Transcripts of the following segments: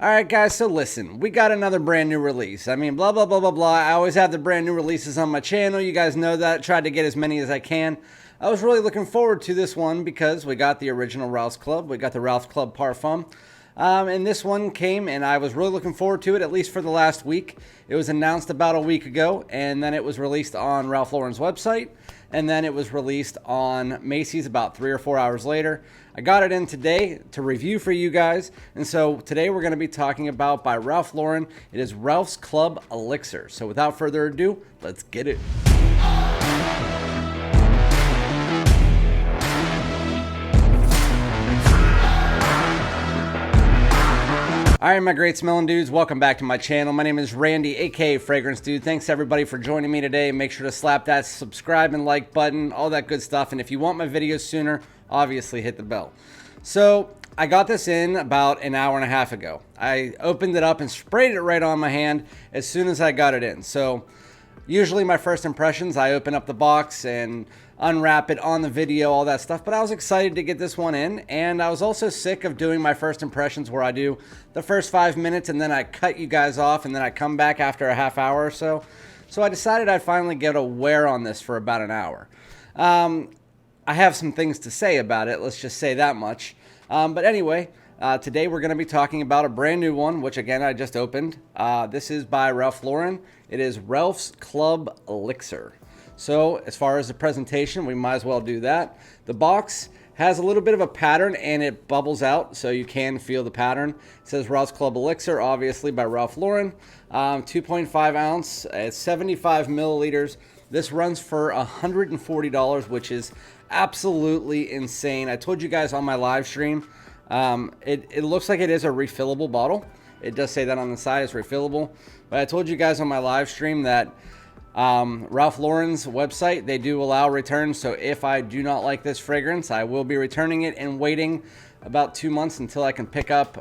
Alright guys, so listen, we got another brand new release. I mean, blah, blah, blah, blah, blah. I always have the brand new releases on my channel. You guys know that. Tried to get as many as I can. I was really looking forward to this one because we got the original Ralphs Club. We got the Ralphs Club Parfum. And this one came, and I was really looking forward to it, at least for the last week. It was announced about a week ago, and then it was released on Ralph Lauren's website, and then it was released on Macy's about 3 or 4 hours later. I got it in today to review for you guys, and so today we're going to be talking about by Ralph Lauren. It is Ralphs Club Elixir. So without further ado, let's get it. Alright my great smelling dudes, welcome back to my channel. My name is Randy, aka FragranceDoud. Thanks everybody for joining me today. Make sure to slap that subscribe and like button, all that good stuff. And if you want my videos sooner, obviously hit the bell. So I got this in about an hour and a half ago. I opened it up and sprayed it right on my hand as soon as I got it in. So usually my first impressions, I open up the box and unwrap it on the video, all that stuff, but I was excited to get this one in, and I was also sick of doing my first impressions where I do the first 5 minutes and then I cut you guys off and then I come back after a half hour or so. So I decided I'd finally get a wear on this for about an hour. I have some things to say about it, let's just say that much. But anyway, today we're going to be talking about a brand new one, which again I just opened. This is by Ralph Lauren. It is Ralphs Club Elixir. So as far as the presentation, we might as well do that. The box has a little bit of a pattern and it bubbles out so you can feel the pattern. It says Ralphs Club Elixir, obviously by Ralph Lauren. 2.5 ounce, it's 75 milliliters. This runs for $140, which is absolutely insane. I told you guys on my live stream, it looks like it is a refillable bottle. It does say that on the side, it's refillable. But I told you guys on my live stream that Ralph Lauren's website, they do allow returns. So if I do not like this fragrance, I will be returning it and waiting about 2 months until I can pick up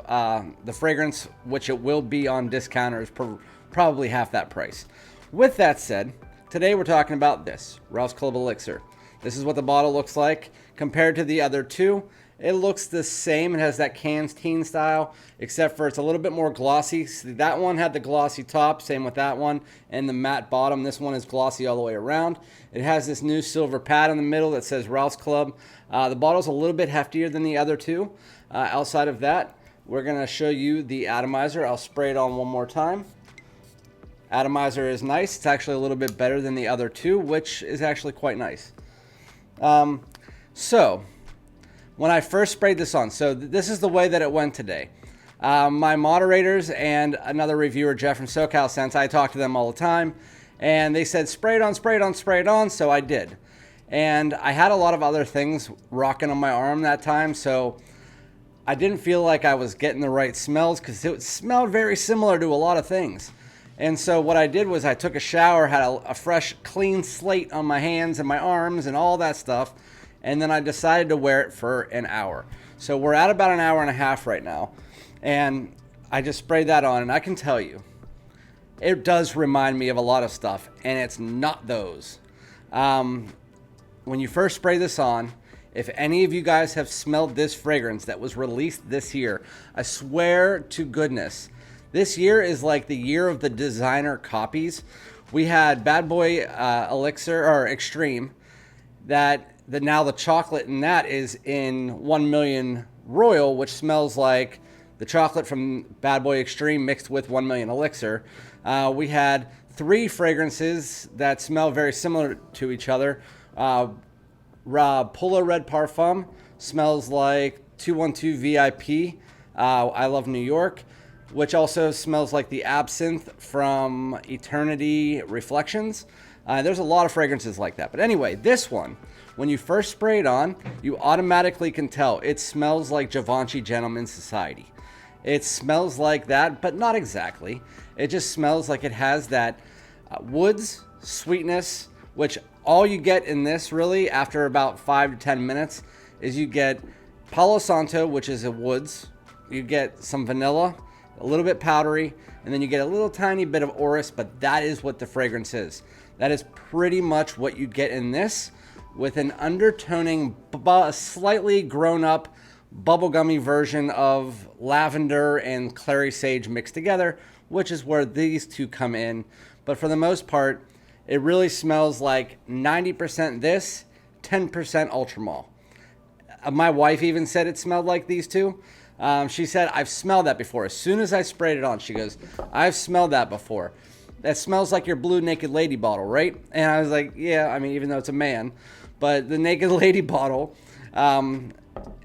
the fragrance, which it will be on discounters for probably half that price. With that said, today we're talking about this Ralphs Club Elixir. This is what the bottle looks like compared to the other two. It looks the same. It has that Canteen style, except for it's a little bit more glossy. See, that one had the glossy top, same with that one, and the matte bottom. This one is glossy all the way around. It has this new silver pad in the middle that says Ralphs Club. The bottle's a little bit heftier than the other two. Outside of that, we're going to show you the atomizer. I'll spray it on one more time. Atomizer is nice. It's actually a little bit better than the other two, which is actually quite nice. When I first sprayed this on, so this is the way that it went today. My moderators and another reviewer, Jeff from SoCal Sense, I talk to them all the time, and they said spray it on, spray it on, spray it on, so I did. And I had a lot of other things rocking on my arm that time, so I didn't feel like I was getting the right smells because it smelled very similar to a lot of things. And so what I did was I took a shower, had a fresh, clean slate on my hands and my arms and all that stuff, and then I decided to wear it for an hour. So we're at about an hour and a half right now, and I just sprayed that on, and I can tell you, it does remind me of a lot of stuff, and it's not those. When you first spray this on, if any of you guys have smelled this fragrance that was released this year, I swear to goodness, this year is like the year of the designer copies. We had Bad Boy Elixir, or Extreme, that now the chocolate in that is in 1 Million Royal, which smells like the chocolate from Bad Boy Extreme mixed with 1 Million Elixir. We had 3 fragrances that smell very similar to each other. Polo Red Parfum smells like 212 VIP, I Love New York, which also smells like the Absinthe from Eternity Reflections. There's a lot of fragrances like that. But anyway, this one, when you first spray it on, you automatically can tell it smells like Givenchy Gentleman's Society. It smells like that, but not exactly. It just smells like it has that woods, sweetness, which all you get in this really after about 5 to 10 minutes is you get Palo Santo, which is a woods. You get some vanilla, a little bit powdery, and then you get a little tiny bit of orris, but that is what the fragrance is. That is pretty much what you get in this, with an undertoning, slightly grown up bubblegummy version of lavender and clary sage mixed together, which is where these two come in. But for the most part, it really smells like 90% this, 10% Ultramall. My wife even said it smelled like these two. She said, I've smelled that before. As soon as I sprayed it on, she goes, I've smelled that before. That smells like your blue Naked Lady bottle, right? And I was like, yeah, I mean, even though it's a man. But the Naked Lady bottle,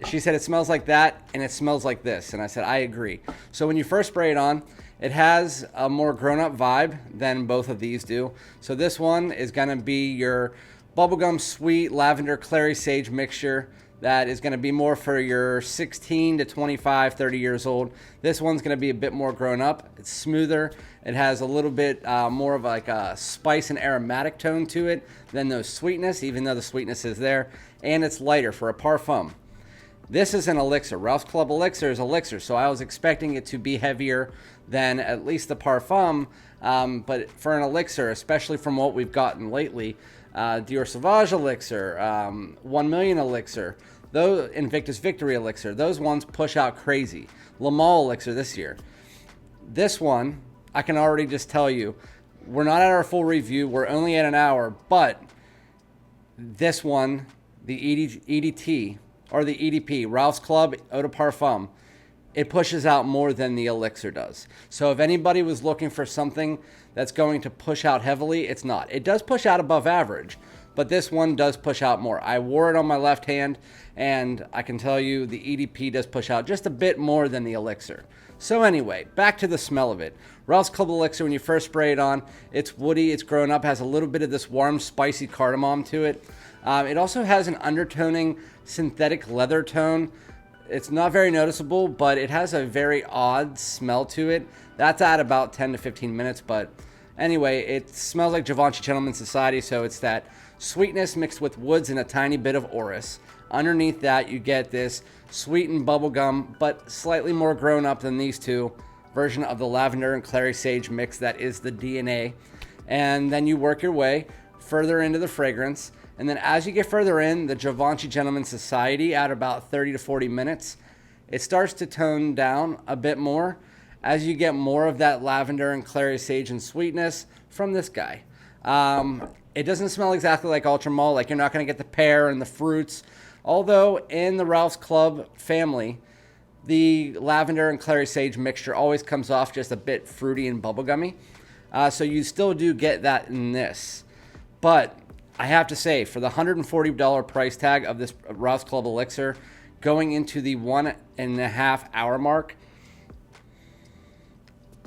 she said it smells like that and it smells like this. And I said, I agree. So when you first spray it on, it has a more grown-up vibe than both of these do. So this one is going to be your bubblegum sweet lavender clary sage mixture that is going to be more for your 16 to 25, 30 years old. This one's going to be a bit more grown up. It's smoother. It has a little bit more of like a spice and aromatic tone to it than those sweetness, even though the sweetness is there. And it's lighter for a parfum. This is an elixir. Ralphs Club Elixir is elixir, so I was expecting it to be heavier than at least the parfum. But for an elixir, especially from what we've gotten lately, Dior Sauvage Elixir, 1 Million Elixir, those Invictus Victory Elixir, those ones push out crazy. L'HOMME Elixir this year. This one, I can already just tell you, we're not at our full review. We're only at an hour, but this one, the EDT, or the EDP, Ralphs Club Eau de Parfum, it pushes out more than the elixir does. So if anybody was looking for something that's going to push out heavily, it's not. It does push out above average, but this one does push out more. I wore it on my left hand, and I can tell you the EDP does push out just a bit more than the elixir. So anyway, back to the smell of it. Ralphs Club Elixir, when you first spray it on, it's woody, it's grown up, has a little bit of this warm, spicy cardamom to it. It also has an undertoning synthetic leather tone. It's not very noticeable, but it has a very odd smell to it. That's at about 10 to 15 minutes, but anyway, it smells like Givenchy Gentleman's Society, so it's that sweetness mixed with woods and a tiny bit of orris. Underneath that, you get this sweetened bubblegum, but slightly more grown up than these two, version of the lavender and clary sage mix that is the DNA. And then you work your way further into the fragrance. And then as you get further in, the Givenchy Gentleman's Society at about 30 to 40 minutes, it starts to tone down a bit more as you get more of that lavender and clary sage and sweetness from this guy. It doesn't smell exactly like Ultramall, like you're not going to get the pear and the fruits. Although in the Ralphs Club family, the lavender and clary sage mixture always comes off just a bit fruity and bubblegummy. So you still do get that in this. But I have to say, for the $140 price tag of this Ralphs Club Elixir, going into the 1.5 hour mark,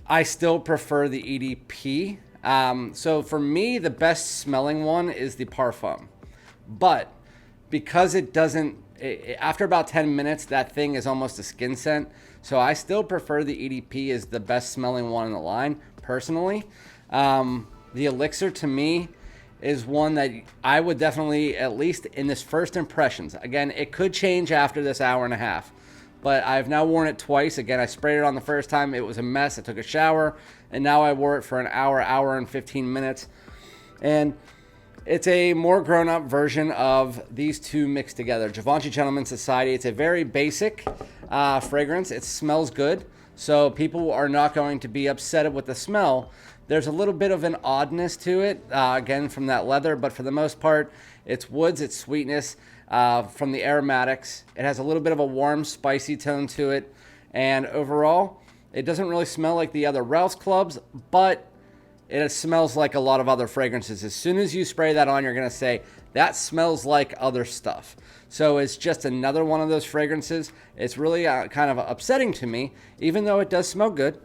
I still prefer the EDP. So for me, the best smelling one is the Parfum. But because it doesn't, after about 10 minutes, that thing is almost a skin scent. So I still prefer the EDP as the best smelling one in the line, personally. The Elixir, to me, is one that I would definitely, at least in this first impressions, again, it could change after this hour and a half, but I've now worn it twice. Again, I sprayed it on the first time. It was a mess. I took a shower, and now I wore it for an hour and 15 minutes. And it's a more grown-up version of these two mixed together. Givenchy Gentleman's Society. It's a very basic fragrance. It smells good, so people are not going to be upset with the smell. There's a little bit of an oddness to it, again, from that leather, but for the most part, it's woods, it's sweetness from the aromatics. It has a little bit of a warm, spicy tone to it, and overall, it doesn't really smell like the other Ralphs Clubs, but it smells like a lot of other fragrances. As soon as you spray that on, you're going to say, that smells like other stuff. So it's just another one of those fragrances. It's really kind of upsetting to me, even though it does smell good.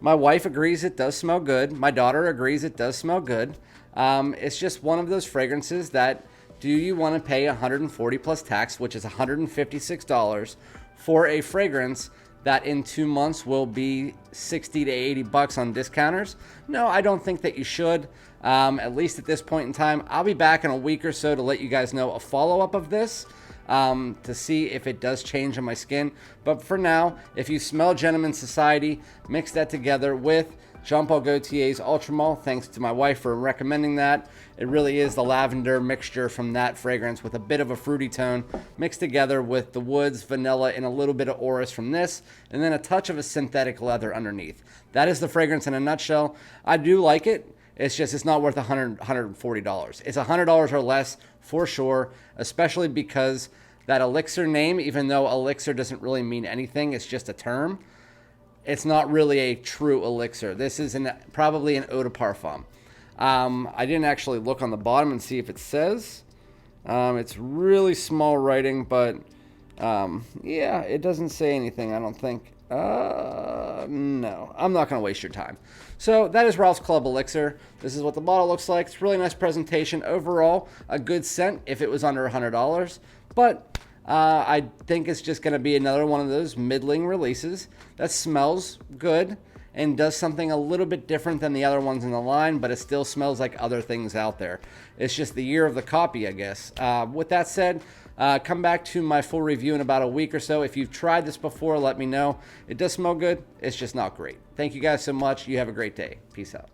My wife agrees it does smell good. My daughter agrees it does smell good. It's just one of those fragrances that, do you want to pay $140 plus tax, which is $156, for a fragrance that in 2 months will be 60 to 80 bucks on discounters? No, I don't think that you should, at least at this point in time. I'll be back in a week or so to let you guys know a follow-up of this, to see if it does change on my skin. But for now, if you smell Gentleman's Society, mix that together with Paul Gaultier's Ultramalt, thanks to my wife for recommending that. It really is the lavender mixture from that fragrance with a bit of a fruity tone mixed together with the woods, vanilla, and a little bit of orris from this, and then a touch of a synthetic leather underneath. That is the fragrance in a nutshell. I do like it. It's just, it's not worth $140. It's $100 or less for sure, especially because that elixir name, even though elixir doesn't really mean anything, it's just a term. It's not really a true elixir. This is probably an Eau de Parfum. I didn't actually look on the bottom and see if it says. It's really small writing, but yeah, it doesn't say anything, I don't think. No, I'm not going to waste your time. So that is Ralphs Club Elixir. This is what the bottle looks like. It's really nice presentation. Overall, a good scent if it was under $100. But I think it's just going to be another one of those middling releases that smells good and does something a little bit different than the other ones in the line, but it still smells like other things out there. It's just the year of the copy, I guess. With that said, come back to my full review in about a week or so. If you've tried this before, let me know. It does smell good. It's just not great. Thank you guys so much. You have a great day. Peace out.